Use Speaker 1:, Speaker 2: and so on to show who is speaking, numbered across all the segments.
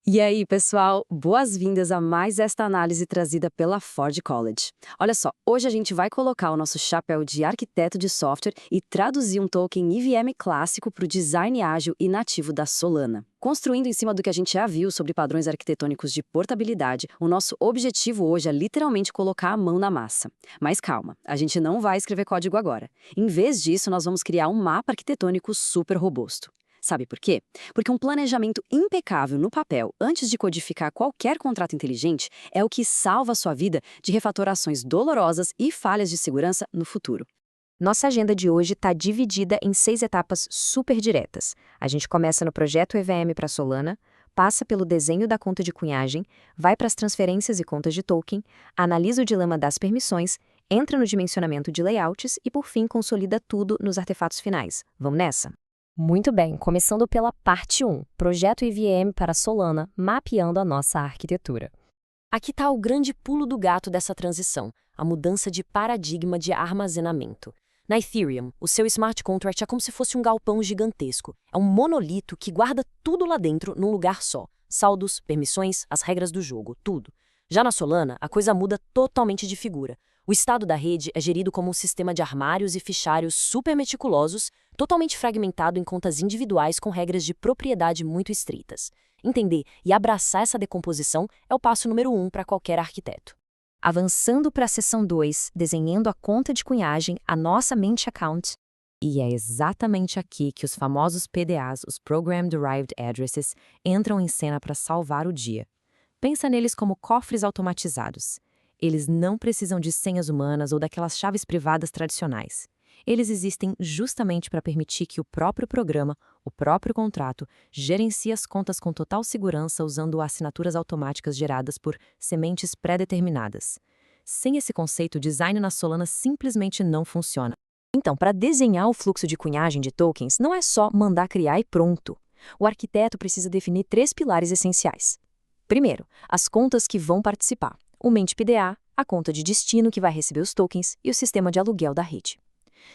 Speaker 1: E aí, pessoal, boas-vindas a mais esta análise trazida pela Ford College. Olha só, hoje a gente vai colocar o nosso chapéu de arquiteto de software e traduzir um token IVM clássico para o design ágil e nativo da Solana. Construindo em cima do que a gente já viu sobre padrões arquitetônicos de portabilidade, o nosso objetivo hoje é literalmente colocar a mão na massa. Mas calma, a gente não vai escrever código agora. Em vez disso, nós vamos criar um mapa arquitetônico super robusto. Sabe por quê? Porque um planejamento impecável no papel antes de codificar qualquer contrato inteligente é o que salva a sua vida de refatorações dolorosas e falhas de segurança no futuro.
Speaker 2: Nossa agenda de hoje está dividida em 6 etapas super diretas. A gente começa no projeto EVM para Solana, passa pelo desenho da conta de cunhagem, vai para as transferências e contas de token, analisa o dilema das permissões, entra no dimensionamento de layouts e, por fim, consolida tudo nos artefatos finais. Vamos nessa? Muito bem, começando pela parte 1, projeto IVM para Solana, mapeando a nossa arquitetura. Aqui está o grande pulo do gato dessa transição, a mudança de paradigma de armazenamento. Na Ethereum, o seu smart contract é como se fosse um galpão gigantesco. É um monolito que guarda tudo lá dentro num lugar só. Saldos, permissões, as regras do jogo, tudo. Já na Solana, a coisa muda totalmente de figura. O estado da rede é gerido como um sistema de armários e fichários super meticulosos, totalmente fragmentado em contas individuais com regras de propriedade muito estritas. Entender e abraçar essa decomposição é o passo número 1 para qualquer arquiteto. Avançando para a seção 2, desenhando a conta de cunhagem, a nossa Mint Account. E é exatamente aqui que os famosos PDAs, os Program Derived Addresses, entram em cena para salvar o dia. Pensa neles como cofres automatizados. Eles não precisam de senhas humanas ou daquelas chaves privadas tradicionais. Eles existem justamente para permitir que o próprio programa, o próprio contrato, gerencie as contas com total segurança usando assinaturas automáticas geradas por sementes pré-determinadas. Sem esse conceito, o design na Solana simplesmente não funciona. Então, para desenhar o fluxo de cunhagem de tokens, não é só mandar criar e pronto. O arquiteto precisa definir 3 pilares essenciais. Primeiro, as contas que vão participar. O Mint PDA, a conta de destino que vai receber os tokens e o sistema de aluguel da rede.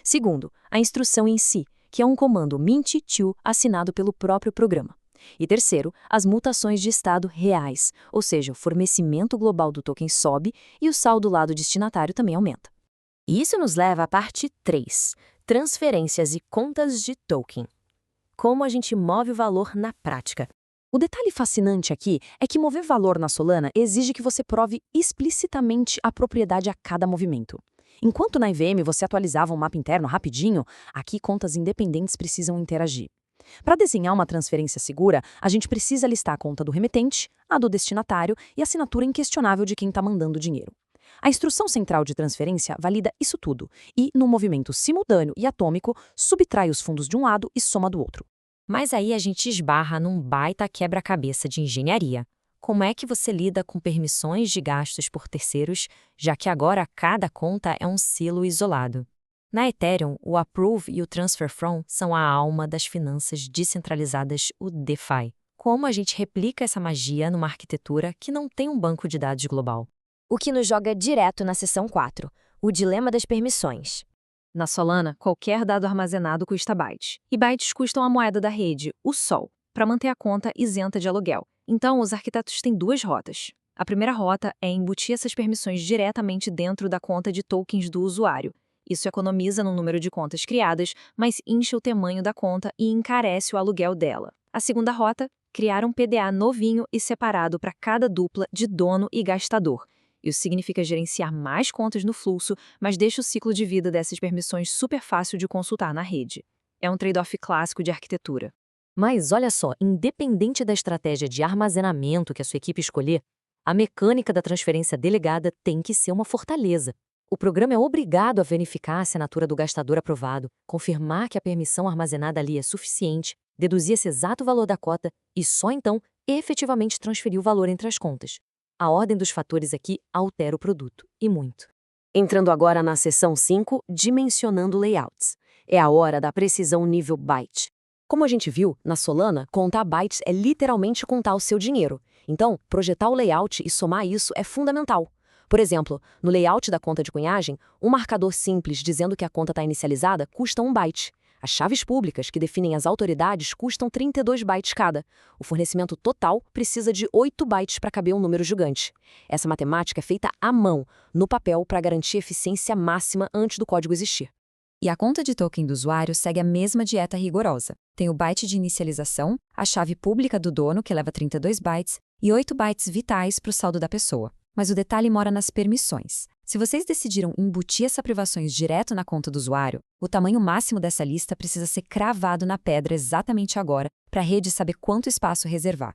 Speaker 2: Segundo, a instrução em si, que é um comando mint_to assinado pelo próprio programa. E terceiro, as mutações de estado reais, ou seja, o fornecimento global do token sobe e o saldo lá do destinatário também aumenta. E isso nos leva à parte 3, transferências e contas de token. Como a gente move o valor na prática. O detalhe fascinante aqui é que mover valor na Solana exige que você prove explicitamente a propriedade a cada movimento. Enquanto na IVM você atualizava um mapa interno rapidinho, aqui contas independentes precisam interagir. Para desenhar uma transferência segura, a gente precisa listar a conta do remetente, a do destinatário e a assinatura inquestionável de quem está mandando o dinheiro. A instrução central de transferência valida isso tudo e, num movimento simultâneo e atômico, subtrai os fundos de um lado e soma do outro. Mas aí a gente esbarra num baita quebra-cabeça de engenharia. Como é que você lida com permissões de gastos por terceiros, já que agora cada conta é um silo isolado? Na Ethereum, o Approve e o Transfer From são a alma das finanças descentralizadas, o DeFi. Como a gente replica essa magia numa arquitetura que não tem um banco de dados global? O que nos joga direto na seção 4, o dilema das permissões. Na Solana, qualquer dado armazenado custa bytes. E bytes custam a moeda da rede, o Sol, para manter a conta isenta de aluguel. Então, os arquitetos têm 2 rotas. A primeira rota é embutir essas permissões diretamente dentro da conta de tokens do usuário. Isso economiza no número de contas criadas, mas incha o tamanho da conta e encarece o aluguel dela. A segunda rota, criar um PDA novinho e separado para cada dupla de dono e gastador. Isso significa gerenciar mais contas no fluxo, mas deixa o ciclo de vida dessas permissões super fácil de consultar na rede. É um trade-off clássico de arquitetura. Mas olha só, independente da estratégia de armazenamento que a sua equipe escolher, a mecânica da transferência delegada tem que ser uma fortaleza. O programa é obrigado a verificar a assinatura do gastador aprovado, confirmar que a permissão armazenada ali é suficiente, deduzir esse exato valor da cota e só então efetivamente transferir o valor entre as contas. A ordem dos fatores aqui altera o produto, e muito. Entrando agora na seção 5, dimensionando layouts. É a hora da precisão nível byte. Como a gente viu, na Solana, contar bytes é literalmente contar o seu dinheiro. Então, projetar o layout e somar isso é fundamental. Por exemplo, no layout da conta de cunhagem, um marcador simples dizendo que a conta está inicializada custa 1 byte. As chaves públicas, que definem as autoridades, custam 32 bytes cada. O fornecimento total precisa de 8 bytes para caber um número gigante. Essa matemática é feita à mão, no papel, para garantir eficiência máxima antes do código existir.
Speaker 3: E a conta de token do usuário segue a mesma dieta rigorosa. Tem o byte de inicialização, a chave pública do dono, que leva 32 bytes, e 8 bytes vitais para o saldo da pessoa. Mas o detalhe mora nas permissões. Se vocês decidiram embutir essas privações direto na conta do usuário, o tamanho máximo dessa lista precisa ser cravado na pedra exatamente agora, para a rede saber quanto espaço reservar.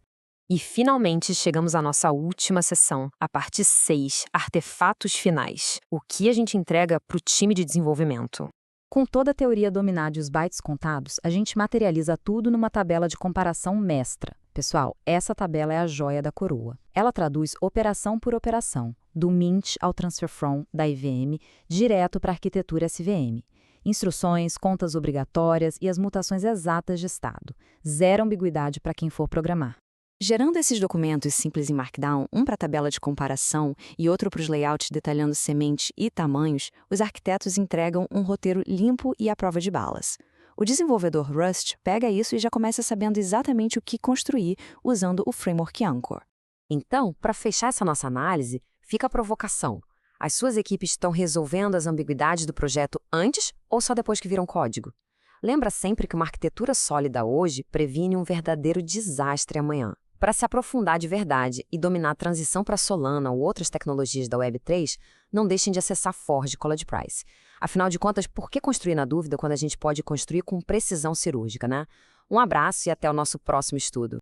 Speaker 2: E finalmente chegamos à nossa última sessão, a parte 6, artefatos finais. O que a gente entrega para o time de desenvolvimento?
Speaker 4: Com toda a teoria dominada e os bytes contados, a gente materializa tudo numa tabela de comparação mestra. Pessoal, essa tabela é a joia da coroa. Ela traduz operação por operação, do Mint ao Transfer From da IVM, direto para a arquitetura SVM. Instruções, contas obrigatórias e as mutações exatas de estado. Zero ambiguidade para quem for programar.
Speaker 1: Gerando esses documentos simples em Markdown, um para a tabela de comparação e outro para os layouts detalhando semente e tamanhos, os arquitetos entregam um roteiro limpo e à prova de balas. O desenvolvedor Rust pega isso e já começa sabendo exatamente o que construir usando o framework Anchor.
Speaker 2: Então, para fechar essa nossa análise, fica a provocação. As suas equipes estão resolvendo as ambiguidades do projeto antes ou só depois que viram código? Lembra sempre que uma arquitetura sólida hoje previne um verdadeiro desastre amanhã. Para se aprofundar de verdade e dominar a transição para Solana ou outras tecnologias da Web3, não deixem de acessar Forge College Price. Afinal de contas, por que construir na dúvida quando a gente pode construir com precisão cirúrgica, né? Um abraço e até o nosso próximo estudo.